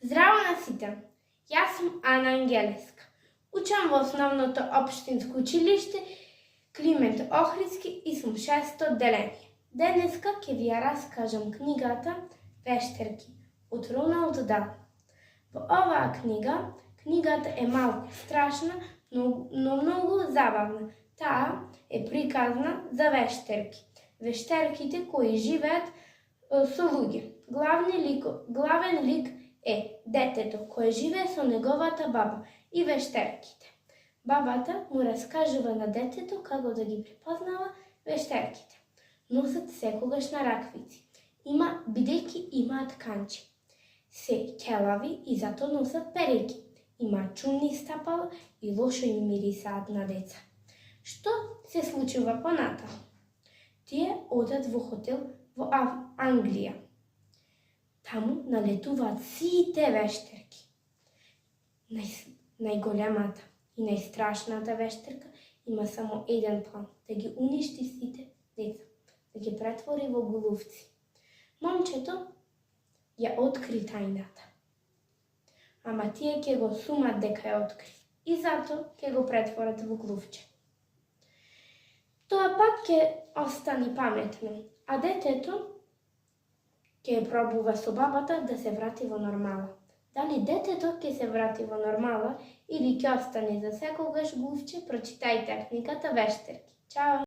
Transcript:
Здраво на сите! Јас сум Ана Ангелеска. Учам во основното општинско училиште Климент Охридски и сум 6-то одделение. Денеска ќе ви ја раскажам книгата Вештерки од Роналд Дал. Во оваа книгата е малку страшна, но многу забавна. Таа е приказна за вештерки. Вештерките кои живеат со луѓе. Главен лик е детето кое живее со неговата баба и вештерките. Бабата му раскажува на детето како да ги препознава вештерките. Носат секогаш на раквици, бидејќи имаат канчи. Се ќелави и зато носат переки. Имаат чумни стапала и лошо им мирисаат на деца. Што се случува понатаму? Тие одат во хотел во Англија. Таму налетуваат сите вештерки. Најголемата и најстрашната вештерка има само еден план – да ги уништи сите деца, да ги претвори во голувци. Момчето ја откри тајната. Ама тие ќе го сумат дека ја откри и зато ќе го претворат во глувче. Тоа пак ќе остани паметно, а детето ќе пробува со бабата да се врати во нормала. Дали детето ќе се врати во нормала или ќе остане за секогаш глувче, прочитајте книгата Вештерки. Чао!